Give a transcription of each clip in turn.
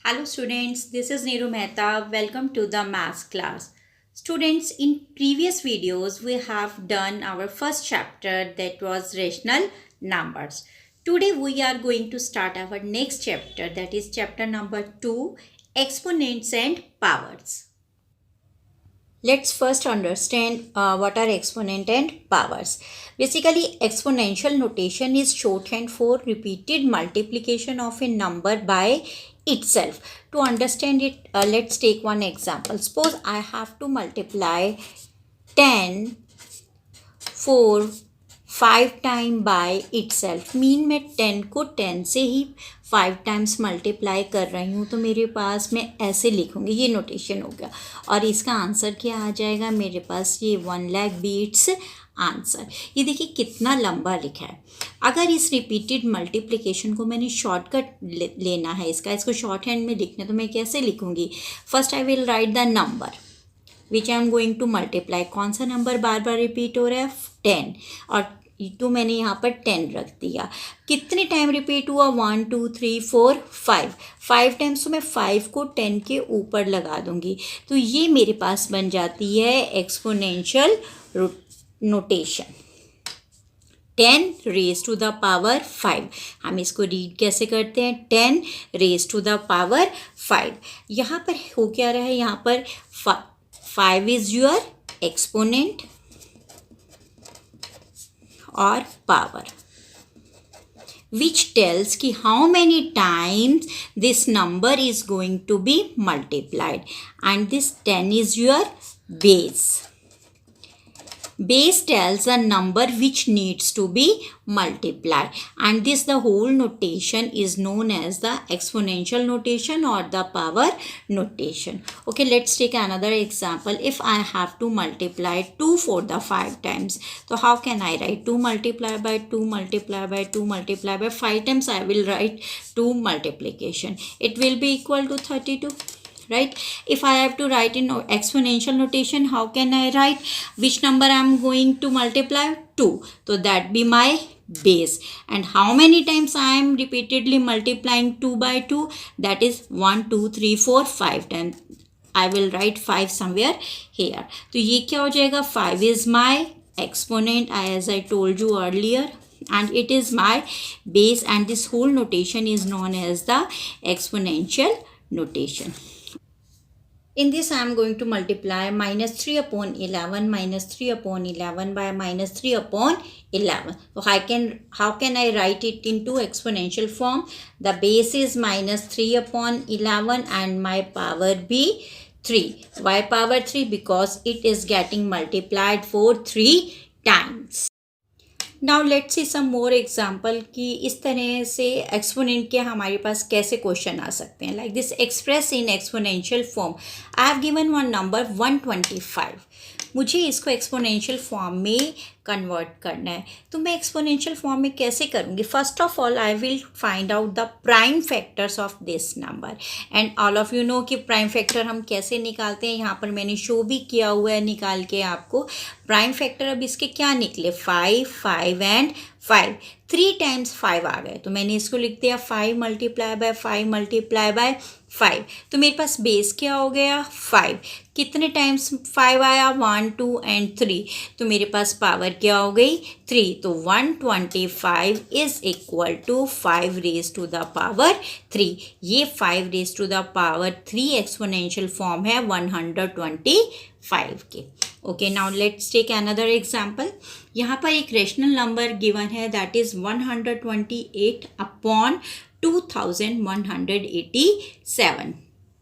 Hello students, this is Neeru Mehta. Welcome to the maths class. Students, in previous videos we have done our first chapter, that was rational numbers. Today we are going to start our next chapter, that is chapter number 2, exponents and powers. Let's first understand what are exponent and powers. Basically, exponential notation is shorthand for repeated multiplication of a number by itself. To understand it, let's take one example. Suppose I have to multiply 10 4 5 time by itself. Mean मैं 10 को 10 से ही 5 times multiply कर रही हूँ, तो मेरे पास मैं ऐसे लिखूँगी. ये नोटेशन हो गया. और इसका आंसर क्या आ जाएगा मेरे पास? ये 1 लाख बीट्स आंसर. ये देखिए कितना लंबा लिखा है. अगर इस रिपीटेड मल्टीप्लिकेशन को मैंने शॉर्टकट लेना है, इसको शॉर्ट हैंड में लिखना है, तो मैं कैसे लिखूँगी? First I will write the number which I am going to multiply. कौन सा नंबर बार बार रिपीट हो रहा है? 10. और तो मैंने यहाँ पर 10 रख दिया. कितने टाइम रिपीट हुआ? 1 2 3 4 5 टाइम्स. तो मैं 5 को 10 के ऊपर लगा दूंगी. तो ये मेरे पास बन जाती है exponential notation. 10 raise to the power 5. हम इसको रीड कैसे करते हैं? 10 रेज टू द पावर 5. यहाँ पर हो क्या रहा है? यहाँ पर 5 इज योर एक्सपोनेंट और पावर, which tells कि how many times this number is going to be multiplied, and this 10 is your base. Base tells a number which needs to be multiplied, and this the whole notation is known as the exponential notation or the power notation. Okay, let's take another example. If I have to multiply 2 for the 5 times, so how can I write? 2 multiply by 2 multiply by 2 multiply by 5 times. I will write 2 multiplication. It will be equal to 32. Right? If I have to write in exponential notation, how can I write? Which number I am going to multiply? 2. So that be my base. And how many times I am repeatedly multiplying 2 by 2? That is 1 2 3 4 5 times. I will write 5 somewhere here. तो ये क्या हो जाएगा? 5 is my exponent, as I told you earlier, and it is my base, and this whole notation is known as the exponential notation. In this I am going to multiply minus 3 upon 11 minus 3 upon 11 by minus 3 upon 11. So how can I write it into exponential form? The base is minus 3 upon 11 and my power be 3. Why power 3? Because it is getting multiplied for 3 times. Now let's see some more example कि इस तरह से exponent के हमारे पास कैसे question आ सकते हैं. Like this express in exponential form. I have given one number 125. मुझे इसको एक्सपोनेंशियल फॉर्म में कन्वर्ट करना है. तो मैं एक्सपोनेंशियल फॉर्म में कैसे करूँगी? First of all I will find out the prime factors of this number. And all of you know कि प्राइम फैक्टर हम कैसे निकालते हैं. यहाँ पर मैंने शो भी किया हुआ है निकाल के आपको. प्राइम फैक्टर अब इसके क्या निकले? 5 5 एंड 5. 3 टाइम्स 5 आ गए, तो मैंने इसको लिख दिया 5 मल्टीप्लाई बाय 5 मल्टीप्लाई बाय 5. तो मेरे पास बेस क्या हो गया? 5. कितने टाइम्स 5 आया? 1 2 एंड 3. तो मेरे पास पावर क्या हो गई? 3. तो 125 is equal to 5 raise to the power 3. ये 5 raise to the power 3 exponential form है 125 के. Okay, now let's take another example. यहाँ पर एक रेशनल नंबर गिवन है, that is 128 upon 2187.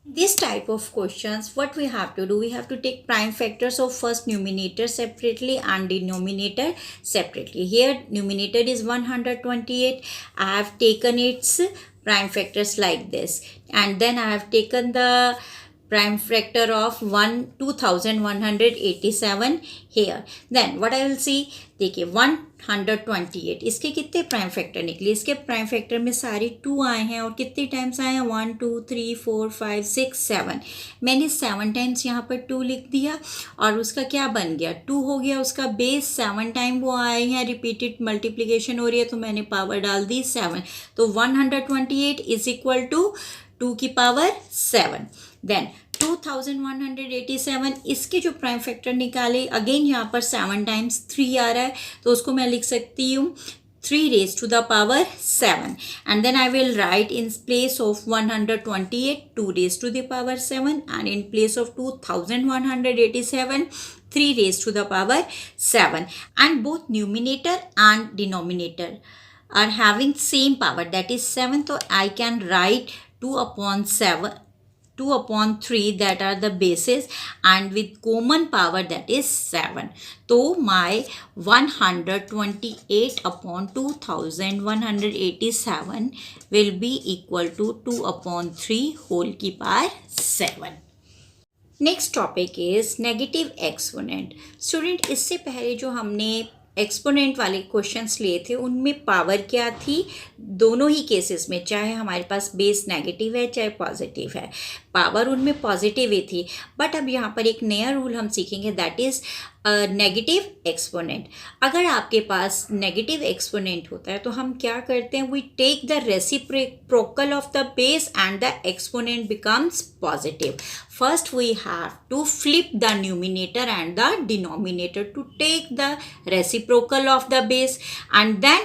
This type of questions, what we have to do? We have to take prime factors of first numerator separately and denominator separately. Here numerator is 128. I have taken its prime factors like this, and then I have taken the prime factor of 2187 here. Then what I will see, देखिए 128, इसके कितने prime factor निकले? इसके prime factor में सारे 2 आए हैं, और कितने टाइम्स आए हैं? 1 2 3 4 5 6 7. मैंने 7 टाइम्स यहाँ पर 2 लिख दिया, और उसका क्या बन गया? 2 हो गया. उसका बेस 7 टाइम वो आए हैं, रिपीटेड मल्टीप्लिकेशन हो रही है, तो मैंने पावर डाल दी 7. तो 128 इज इक्वल टू 2 की पावर 7. देन 2187, इसके जो प्राइम फैक्टर निकाले, अगेन यहाँ पर 7 times 3 आ रहा है, तो उसको मैं लिख सकती हूँ 3 raised to the power 7. And then I will write in place of 128 2 raised to the power 7, and in place of 2187 3 raised to the power 7. And both numerator and denominator are having same power, that is 7. So I can write 2 upon 3, that are the bases, and with common power, that is 7. So my 128 upon 2187 will be equal to 2 upon 3 whole की power 7. Next topic is negative exponent. Student, इससे पहले जो हमने exponent वाले questions लिए थे उनमें power क्या थी, दोनों ही केसेस में, चाहे हमारे पास बेस नेगेटिव है चाहे पॉजिटिव है, पावर उनमें पॉजिटिव ही थी. बट अब यहाँ पर एक नया रूल हम सीखेंगे, दैट इज़ नेगेटिव एक्सपोनेंट. अगर आपके पास नेगेटिव एक्सपोनेंट होता है तो हम क्या करते हैं, we take the reciprocal of the base and the exponent becomes positive. First we have to flip the numerator and the denominator to take the reciprocal of the base, and then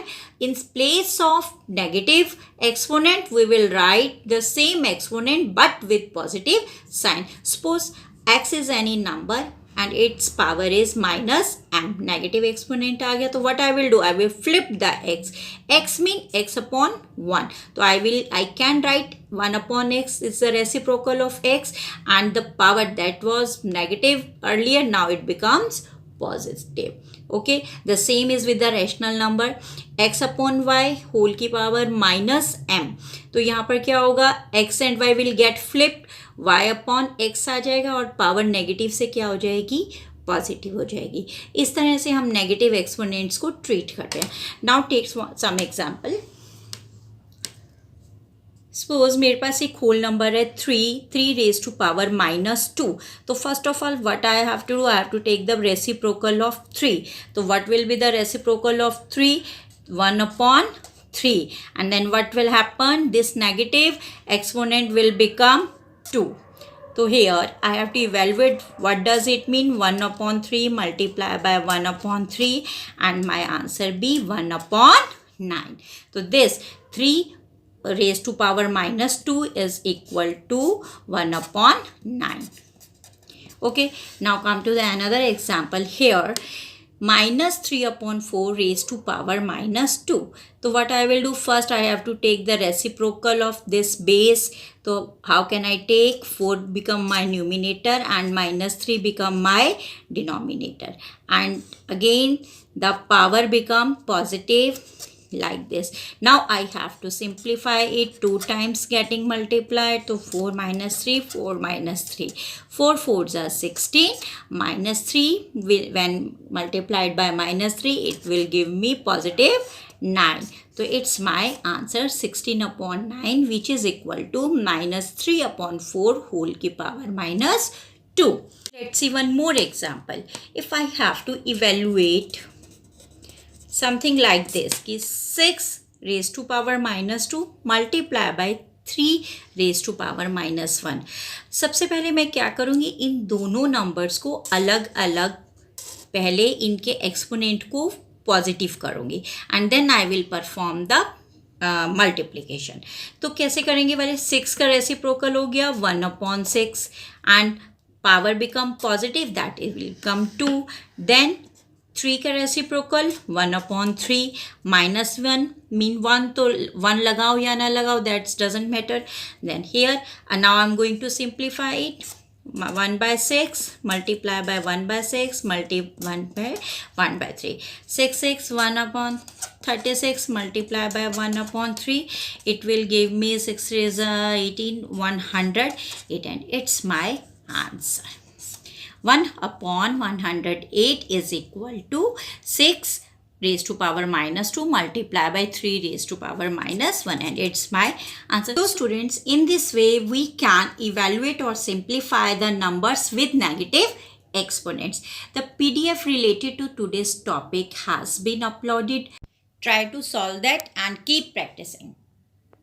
in place of negative exponent we will write the same exponent but with positive sign. Suppose x is any number and its power is minus m. Negative exponent आ गया, तो what I will do, I will flip the x. x mean x upon 1. तो I can write 1 upon x is the reciprocal of x, and the power that was negative earlier, now it becomes positive. Okay, the same is with the rational number. x upon y whole की power minus m. तो यहाँ पर क्या होगा, x and y will get flipped, y upon x आ जाएगा और power negative से क्या हो जाएगी, पॉजिटिव हो जाएगी. इस तरह से हम नेगेटिव एक्सपोनेंट्स को ट्रीट करते हैं. Now take some example. Suppose मेरे पास एक होल नंबर है 3 raised to power -2. तो first of all what I have to do, I have to take the reciprocal of 3. तो what will be the reciprocal of 3, 1 upon 3, and then what will happen, this negative exponent will become 2. So here I have to evaluate what does it mean, 1 upon 3 multiply by 1 upon 3, and my answer be 1 upon 9. So this 3 raised to power -2 is equal to 1 upon 9. Okay, now come to the another example. Here -3 upon 4 raised to power -2. So what I will do, first I have to take the reciprocal of this base. So how can I take, 4 become my numerator and -3 become my denominator, and again the power become positive like this. Now I have to simplify it, 2 times getting multiplied. So 4 minus 3, 4 minus 3, 4 4s are 16, minus 3 will, when multiplied by -3, it will give me positive 9. So it's my answer 16 upon 9, which is equal to -3 upon 4 whole की power -2. Let's see one more example. If I have to evaluate something like this, कि 6 raised to power -2 multiply by 3 raised to power -1. सबसे पहले मैं क्या करूँगी, इन दोनों numbers को अलग अलग पहले इनके एक्सपोनेंट को पॉजिटिव करूँगी, and then I will perform the multiplication. तो कैसे करेंगे, पहले 6 का रेसिप्रोकल हो गया 1 upon 6, and power become positive, that it will come 2. Then 3 का रेसिप्रोकल 1 upon 3, -1 मीन 1, तो 1 लगाओ या ना लगाओ, that's doesn't matter. Then here now I am going to simplify it. 1 by 6 multiply by 1 by 6 multiply by 1 by 3. 6 6 1 upon 36 multiply by 1 upon 3. It will give me 6 raised 18, 108, and it's my answer. 1 upon 108 is equal to 6 raised to power -2 multiply by 3 raised to power -1, and it's my answer. So students, in this way we can evaluate or simplify the numbers with negative exponents. The PDF related to today's topic has been uploaded. Try to solve that and keep practicing.